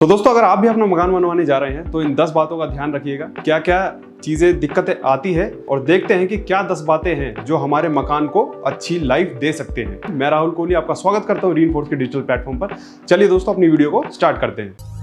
तो दोस्तों अगर आप भी अपना मकान बनवाने जा रहे हैं तो इन 10 बातों का ध्यान रखिएगा। क्या क्या चीजें दिक्कतें आती है और देखते हैं कि क्या 10 बातें हैं जो हमारे मकान को अच्छी लाइफ दे सकते हैं। मैं राहुल कोहली आपका स्वागत करता हूं रीइंफोर्स के डिजिटल प्लेटफॉर्म पर। चलिए दोस्तों अपनी वीडियो को स्टार्ट करते हैं।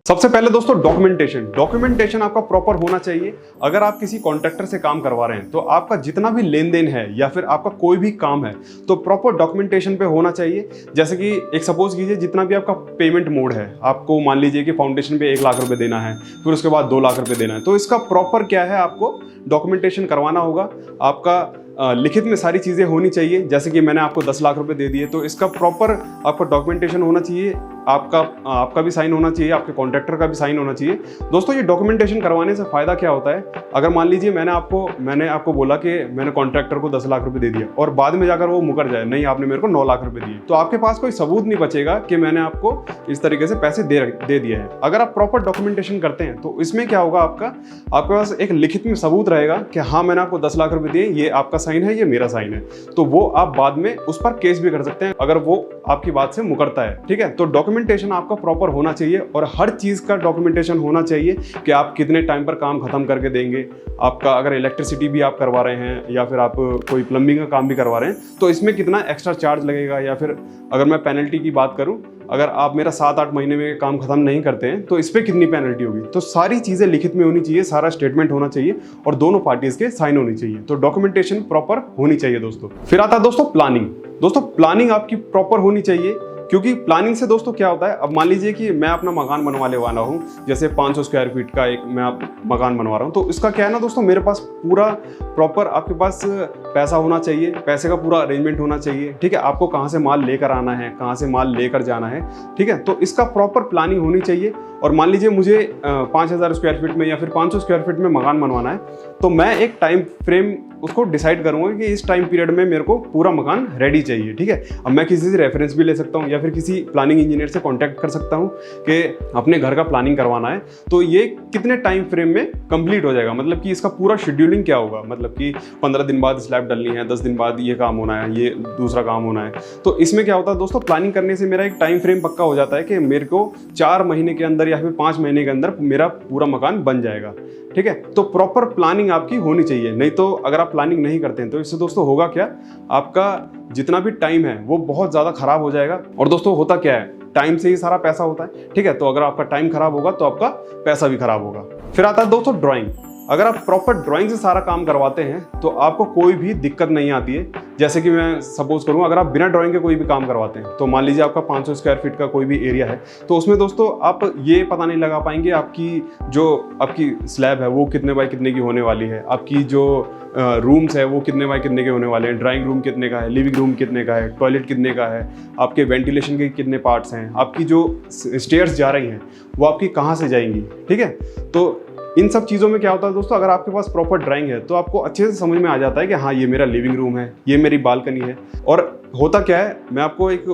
सबसे पहले दोस्तों डॉक्यूमेंटेशन आपका प्रॉपर होना चाहिए। अगर आप किसी कॉन्ट्रैक्टर से काम करवा रहे हैं तो आपका जितना भी लेन देन है या फिर आपका कोई भी काम है तो प्रॉपर डॉक्यूमेंटेशन पे होना चाहिए। जैसे कि एक सपोज कीजिए जितना भी आपका पेमेंट मोड है, आपको मान लीजिए कि फाउंडेशन पे 1 लाख रुपए देना है, फिर उसके बाद 2 लाख रुपए देना है, तो इसका प्रॉपर क्या है, आपको डॉक्यूमेंटेशन करवाना होगा। आपका लिखित में सारी चीज़ें होनी चाहिए। जैसे कि मैंने आपको 10 लाख रुपए दे दिए तो इसका प्रॉपर आपका डॉक्यूमेंटेशन होना चाहिए। आपका भी साइन होना चाहिए, आपके कॉन्ट्रैक्टर का भी साइन होना चाहिए। दोस्तों ये डॉक्यूमेंटेशन करवाने से फ़ायदा क्या होता है, अगर मान लीजिए मैंने आपको बोला कि मैंने कॉन्ट्रैक्टर को 10 लाख रुपए दे दिया और बाद में जाकर वो मुकर जाए, नहीं आपने मेरे को 9 लाख रुपए दिए, तो आपके पास कोई सबूत नहीं बचेगा कि मैंने आपको इस तरीके से पैसे दे दिए हैं। अगर आप प्रॉपर डॉक्यूमेंटेशन करते हैं तो इसमें क्या होगा, आपके पास एक लिखित में सबूत रहेगा कि हाँ मैंने आपको 10 लाख रुपए दिए, ये आपका साइन है, ये मेरा साइन है। तो वो आप बाद में उस पर केस भी कर सकते हैं अगर वो आपकी बात से मुकरता है। ठीक है, तो डॉक्यूमेंटेशन आपका प्रॉपर होना चाहिए और हर चीज का डॉक्यूमेंटेशन होना चाहिए कि आप कितने टाइम पर काम खत्म करके देंगे। आपका अगर इलेक्ट्रिसिटी भी आप करवा रहे हैं या फिर आप कोई प्लम्बिंग का काम भी करवा रहे हैं तो इसमें कितना एक्स्ट्रा चार्ज लगेगा, या फिर अगर मैं पेनल्टी की बात करूं, अगर आप मेरा 7-8 महीने में काम खत्म नहीं करते हैं तो इस पर कितनी पेनल्टी होगी। तो सारी चीज़ें लिखित में होनी चाहिए, सारा स्टेटमेंट होना चाहिए और दोनों पार्टीज के साइन होनी चाहिए। तो डॉक्यूमेंटेशन प्रॉपर होनी चाहिए दोस्तों। फिर आता है दोस्तों प्लानिंग। दोस्तों प्लानिंग आपकी प्रॉपर होनी चाहिए, क्योंकि प्लानिंग से दोस्तों क्या होता है, अब मान लीजिए कि मैं अपना मकान बनवाने वाला हूँ, जैसे 500 स्क्वायर फीट का एक मैं मकान बनवा रहा हूँ, तो इसका क्या है ना दोस्तों, मेरे पास पूरा प्रॉपर आपके पास पैसा होना चाहिए, पैसे का पूरा अरेंजमेंट होना चाहिए। ठीक है, आपको कहाँ से माल लेकर आना है, कहाँ से माल लेकर जाना है। ठीक है, तो इसका प्रॉपर प्लानिंग होनी चाहिए। और मान लीजिए मुझे 5000 स्क्वायर फीट में या फिर 500 स्क्वायर फीट में मकान बनवाना है, तो मैं एक टाइम फ्रेम उसको डिसाइड करूंगा कि इस टाइम पीरियड में मेरे को पूरा मकान रेडी चाहिए। ठीक है, अब मैं किसी से रेफरेंस भी ले सकता हूँ या फिर किसी प्लानिंग इंजीनियर से कांटेक्ट कर सकता हूँ कि अपने घर का प्लानिंग करवाना है, तो ये कितने टाइम फ्रेम में कंप्लीट हो जाएगा, मतलब कि इसका पूरा शेड्यूलिंग क्या होगा, मतलब कि 15 दिन बाद स्लैब डलनी है, 10 दिन बाद ये काम होना है, ये दूसरा काम होना है। तो इसमें क्या होता है दोस्तों, प्लानिंग करने से मेरा एक टाइम फ्रेम पक्का हो जाता है कि मेरे को 4 महीने के अंदर या फिर 5 महीने के अंदर मेरा पूरा मकान बन जाएगा। ठीक है, तो प्रॉपर प्लानिंग आपकी होनी चाहिए। नहीं तो अगर आप प्लानिंग नहीं करते हैं तो इससे दोस्तों होगा क्या, आपका जितना भी टाइम है वो बहुत ज़्यादा खराब हो जाएगा। और दोस्तों होता क्या है, टाइम से ही सारा पैसा होता है। ठीक है, तो अगर आपका टाइम खराब होगा तो आपका पैसा भी खराब होगा। फिर आता है दोस्तों ड्राइंग। अगर आप प्रॉपर ड्राइंग से सारा काम करवाते हैं तो आपको कोई भी दिक्कत नहीं आती है। जैसे कि मैं सपोज करूँ, अगर आप बिना ड्राइंग के कोई भी काम करवाते हैं, तो मान लीजिए आपका 500 स्क्वायर फीट का कोई भी एरिया है, तो उसमें दोस्तों आप ये पता नहीं लगा पाएंगे आपकी स्लैब है वो कितने बाय कितने की होने वाली है, आपकी जो रूम्स है वो कितने बाय कितने के होने वाले हैं, ड्राइंग रूम कितने का है, लिविंग रूम कितने का है, टॉयलेट कितने का है, आपके वेंटिलेशन के कितने पार्ट्स हैं, आपकी जो स्टेयर्स जा रही हैं वो आपकी कहाँ से जाएंगी। ठीक है, तो इन सब चीज़ों में क्या होता है दोस्तों, अगर आपके पास प्रॉपर ड्राइंग है तो आपको अच्छे से समझ में आ जाता है कि हाँ ये मेरा लिविंग रूम है, ये मेरी बालकनी है। और होता क्या है, मैं आपको एक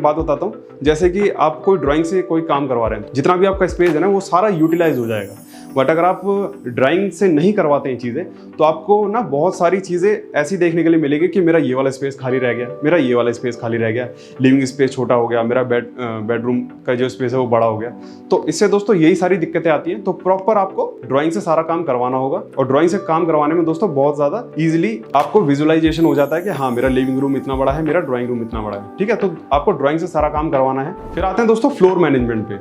बात बताता हूँ। जैसे कि आप कोई ड्राइंग से कोई काम करवा रहे हैं, जितना भी आपका स्पेस है ना वो सारा यूटिलाइज हो जाएगा। बट अगर आप ड्राइंग से नहीं करवाते हैं चीज़ें तो आपको ना बहुत सारी चीज़ें ऐसी देखने के लिए मिलेगी कि मेरा ये वाला स्पेस खाली रह गया, मेरा ये वाला स्पेस खाली रह गया, लिविंग स्पेस छोटा हो गया, मेरा बेडरूम का जो स्पेस है वो बड़ा हो गया। तो इससे दोस्तों यही सारी दिक्कतें आती हैं। तो प्रॉपर आपको ड्राइंग से सारा काम करवाना होगा। और ड्राइंग से काम करवाने में दोस्तों बहुत ज़्यादा ईजिली आपको विजुअलाइजेशन हो जाता है कि हाँ मेरा लिविंग रूम इतना बड़ा है, मेरा ड्राइंग रूम इतना बड़ा है। ठीक है, तो आपको ड्राइंग से सारा काम करवाना है। फिर आते हैं दोस्तों फ्लोर मैनेजमेंट पे।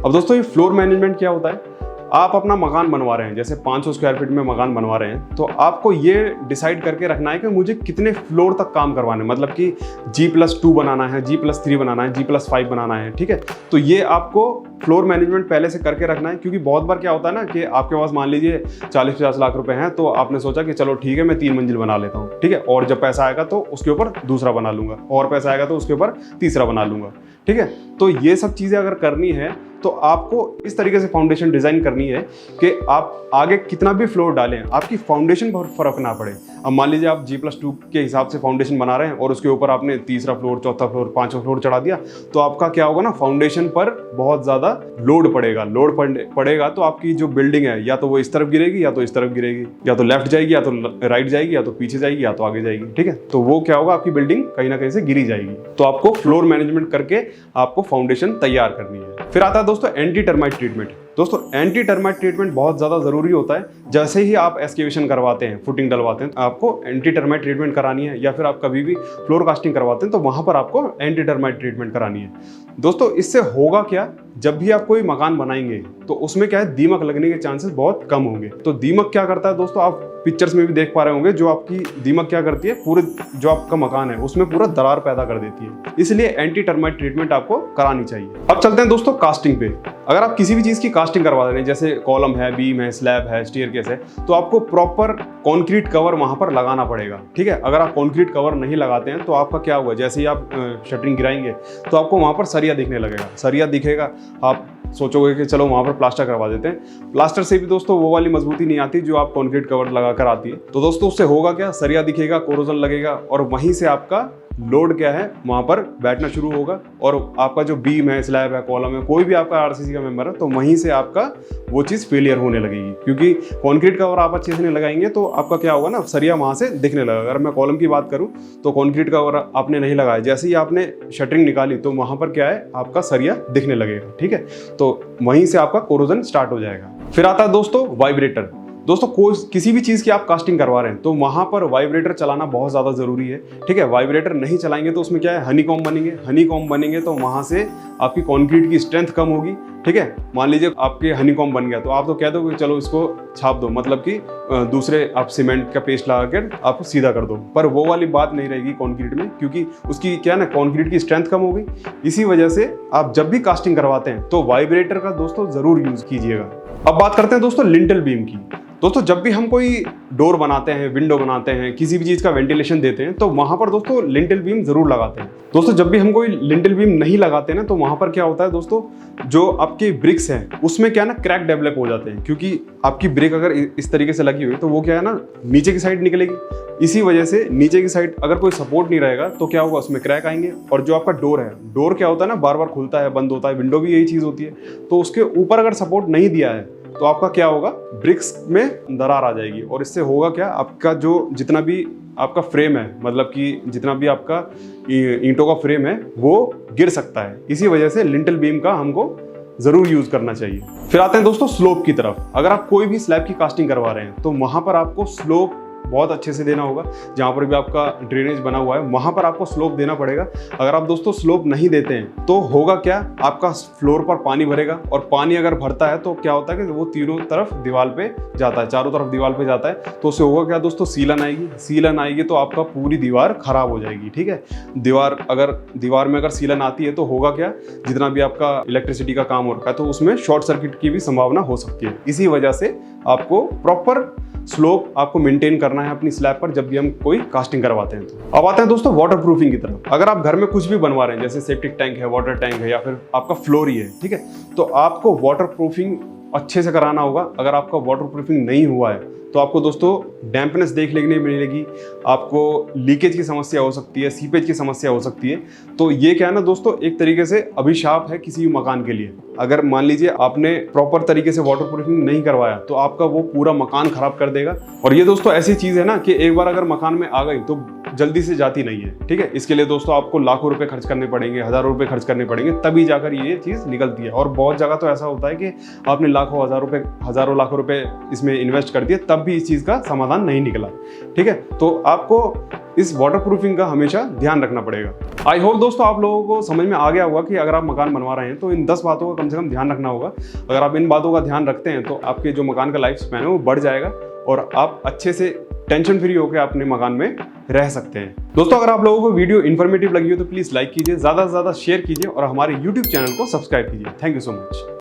अब दोस्तों ये फ्लोर मैनेजमेंट क्या होता है, आप अपना मकान बनवा रहे हैं, जैसे 500 स्क्वायर फीट में मकान बनवा रहे हैं, तो आपको ये डिसाइड करके रखना है कि मुझे कितने फ्लोर तक काम करवाना है, मतलब कि G+2 बनाना है, G+3 बनाना है, G+5 बनाना है। ठीक है, तो ये आपको फ्लोर मैनेजमेंट पहले से करके रखना है। क्योंकि बहुत बार क्या होता है ना कि आपके पास मान लीजिए 40-50 लाख रुपए हैं, तो आपने सोचा कि चलो ठीक है मैं 3 मंजिल बना लेता हूँ। ठीक है, और जब पैसा आएगा तो उसके ऊपर दूसरा बना लूंगा, और पैसा आएगा तो उसके ऊपर तीसरा बना लूंगा। ठीक है, तो ये सब चीज़ें अगर करनी है तो आपको इस तरीके से फाउंडेशन डिज़ाइन करनी है कि आप आगे कितना भी फ्लोर डालें, आपकी फाउंडेशन पर फर्क ना पड़े। अब मान लीजिए आप G+2 के हिसाब से फाउंडेशन बना रहे हैं और उसके ऊपर आपने तीसरा फ्लोर, चौथा फ्लोर, पांचवा फ्लोर चढ़ा दिया, तो आपका क्या होगा ना, फाउंडेशन पर बहुत ज़्यादा लोड पड़ेगा। तो आपकी जो बिल्डिंग है या तो वो इस तरफ गिरेगी या तो इस तरफ गिरेगी, या तो लेफ्ट जाएगी या तो राइट जाएगी, या तो पीछे जाएगी या तो आगे जाएगी। ठीक है, तो वो क्या होगा, आपकी बिल्डिंग कहीं ना कहीं से गिरी जाएगी। तो आपको फ्लोर मैनेजमेंट करके आपको फाउंडेशन तैयार करनी है। फिर आता है दोस्तों एंटी टर्माइट ट्रीटमेंट। दोस्तों एंटी टर्माइट ट्रीटमेंट बहुत ज़्यादा ज़रूरी होता है। जैसे ही आप एक्सकेवेशन करवाते हैं, फुटिंग डलवाते हैं, आपको एंटी टर्माइट ट्रीटमेंट करानी है, या फिर आप कभी भी फ्लोर कास्टिंग करवाते हैं तो वहाँ पर आपको एंटी टर्माइट ट्रीटमेंट करानी है। दोस्तों इससे होगा क्या, जब भी आप कोई मकान बनाएंगे तो उसमें क्या है, दीमक लगने के चांसेस बहुत कम होंगे। तो दीमक क्या करता है दोस्तों, आप पिक्चर्स में भी देख पा रहे होंगे, जो आपकी दीमक क्या करती है, पूरे जो आपका मकान है उसमें पूरा दरार पैदा कर देती है। इसलिए एंटी टर्माइट ट्रीटमेंट आपको करानी चाहिए। अब चलते हैं दोस्तों कास्टिंग पे। अगर आप किसी भी चीज़ की कास्टिंग करवा रहे हैं, जैसे कॉलम है, बीम है, स्लैब है, स्टेयरकेस है, तो आपको प्रॉपर कंक्रीट कवर वहां पर लगाना पड़ेगा। ठीक है, अगर आप कंक्रीट कवर नहीं लगाते हैं तो आपका क्या हुआ, जैसे ही आप शटरिंग गिराएंगे तो आपको वहां पर सरिया दिखने लगेगा। सरिया दिखेगा, आप सोचोगे कि चलो वहां पर प्लास्टर करवा देते हैं। प्लास्टर से भी दोस्तों वो वाली मजबूती नहीं आती जो आप कंक्रीट कवर लगाकर आती है। तो दोस्तों उससे होगा क्या, सरिया दिखेगा, कोरोजन लगेगा, और वहीं से आपका लोड क्या है वहां पर बैठना शुरू होगा, और आपका जो बीम है, स्लैब है, कॉलम है, कोई भी आपका आरसीसी का मेंबर है, तो वहीं से आपका वो चीज़ फेलियर होने लगेगी। क्योंकि कंक्रीट कवर आप अच्छे से नहीं लगाएंगे तो आपका क्या होगा ना, सरिया वहां से दिखने लगेगा। अगर मैं कॉलम की बात करूं तो कंक्रीट कवर आपने नहीं लगाया, जैसे ही आपने शटरिंग निकाली तो वहां पर क्या है, आपका सरिया दिखने लगेगा। ठीक है, तो वहीं से आपका कोरोजन स्टार्ट हो जाएगा। फिर आता है दोस्तों वाइब्रेटर। दोस्तों किसी भी चीज़ की आप कास्टिंग करवा रहे हैं तो वहाँ पर वाइब्रेटर चलाना बहुत ज़्यादा ज़रूरी है। ठीक है, वाइब्रेटर नहीं चलाएंगे तो उसमें क्या है, हनीकॉम्ब बनेंगे। हनीकॉम्ब बनेंगे तो वहाँ से आपकी कंक्रीट की स्ट्रेंथ कम होगी। ठीक है, मान लीजिए आपके हनीकॉम्ब बन गया तो आप तो कह दो कि चलो इसको छाप दो, मतलब कि दूसरे आप सीमेंट का पेस्ट लगा कर आप सीधा कर दो, पर वो वाली बात नहीं रहेगी कंक्रीट में, क्योंकि उसकी क्या है ना, कंक्रीट की स्ट्रेंथ कम हो गई। इसी वजह से आप जब भी कास्टिंग करवाते हैं तो वाइब्रेटर का दोस्तों ज़रूर यूज़ कीजिएगा। अब बात करते हैं दोस्तों लिंटल बीम की। दोस्तों जब भी हम कोई डोर बनाते हैं, विंडो बनाते हैं, किसी भी चीज़ का वेंटिलेशन देते हैं तो वहाँ पर दोस्तों लिंटल बीम ज़रूर लगाते हैं। दोस्तों जब भी हम कोई लिंटल बीम नहीं लगाते ना तो वहाँ पर क्या होता है दोस्तों, जो आपके ब्रिक्स हैं उसमें क्या है ना, क्रैक डेवलप हो जाते हैं। क्योंकि आपकी ब्रिक अगर इस तरीके से लगी हुई तो वो क्या है ना, नीचे की साइड निकलेगी। इसी वजह से नीचे की साइड अगर कोई सपोर्ट नहीं रहेगा तो क्या होगा, उसमें क्रैक आएंगे। और जो आपका डोर है, डोर क्या होता है ना, बार बार खुलता है, बंद होता है, विंडो भी यही चीज़ होती है। तो उसके ऊपर अगर सपोर्ट नहीं दिया है तो आपका क्या होगा, ब्रिक्स में दरार आ जाएगी। और इससे होगा क्या, आपका जो जितना भी आपका फ्रेम है, मतलब कि जितना भी आपका ईंटों का फ्रेम है वो गिर सकता है। इसी वजह से लिंटल बीम का हमको जरूर यूज करना चाहिए। फिर आते हैं दोस्तों स्लोप की तरफ। अगर आप कोई भी स्लैब की कास्टिंग करवा रहे हैं तो वहां पर आपको स्लोप बहुत अच्छे से देना होगा। जहाँ पर भी आपका ड्रेनेज बना हुआ है वहाँ पर आपको स्लोप देना पड़ेगा। अगर आप दोस्तों स्लोप नहीं देते हैं तो होगा क्या, आपका फ्लोर पर पानी भरेगा, और पानी अगर भरता है तो क्या होता है कि वो तीनों तरफ दीवार पे जाता है, चारों तरफ दीवार पे जाता है। तो उससे होगा क्या दोस्तों, सीलन आएगी। सीलन आएगी तो आपका पूरी दीवार खराब हो जाएगी। ठीक है, दीवार में अगर सीलन आती है तो होगा क्या, जितना भी आपका इलेक्ट्रिसिटी का काम हो रखा है तो उसमें शॉर्ट सर्किट की भी संभावना हो सकती है। इसी वजह से आपको प्रॉपर स्लोप आपको मेंटेन करना है अपनी स्लैब पर जब भी हम कोई कास्टिंग करवाते हैं। तो अब आते हैं दोस्तों वाटर प्रूफिंग की तरफ। अगर आप घर में कुछ भी बनवा रहे हैं, जैसे सेप्टिक टैंक है, वाटर टैंक है, या फिर आपका फ्लोर ही है, ठीक है, तो आपको वाटर प्रूफिंग अच्छे से कराना होगा। अगर आपका वाटर प्रूफिंग नहीं हुआ है तो आपको दोस्तों डैम्पनेस देखने के लिए मिलेगी, आपको लीकेज की समस्या हो सकती है, सीपेज की समस्या हो सकती है। तो ये क्या है ना दोस्तों, एक तरीके से अभिशाप है किसी भी मकान के लिए। अगर मान लीजिए आपने प्रॉपर तरीके से वाटर प्रूफिंग नहीं करवाया तो आपका वो पूरा मकान खराब कर देगा। और ये दोस्तों ऐसी चीज़ है ना कि एक बार अगर मकान में आ गई तो जल्दी से जाती नहीं है। ठीक है, इसके लिए दोस्तों आपको लाखों रुपए खर्च करने पड़ेंगे, हज़ारों रुपए खर्च करने पड़ेंगे, तभी जाकर ये चीज़ निकलती है। और बहुत जगह तो ऐसा होता है कि आपने लाखों हज़ारों लाखों रुपए इसमें इन्वेस्ट कर दिए तब भी इस चीज़ का समाधान नहीं निकला। ठीक है, तो आपको इस वाटर प्रूफिंग का हमेशा ध्यान रखना पड़ेगा। आई होप दोस्तों आप लोगों को समझ में आ गया होगा कि अगर आप मकान बनवा रहे हैं तो इन 10 बातों का कम से कम ध्यान रखना होगा। अगर आप इन बातों का ध्यान रखते हैं तो आपके जो मकान का लाइफ स्पैन है वो बढ़ जाएगा और आप अच्छे से टेंशन फ्री होकर अपने मकान में रह सकते हैं। दोस्तों अगर आप लोगों को वीडियो इन्फॉर्मेटिव लगी हो तो प्लीज़ लाइक कीजिए, ज़्यादा से ज़्यादा शेयर कीजिए और हमारे YouTube चैनल को सब्सक्राइब कीजिए। Thank you so much.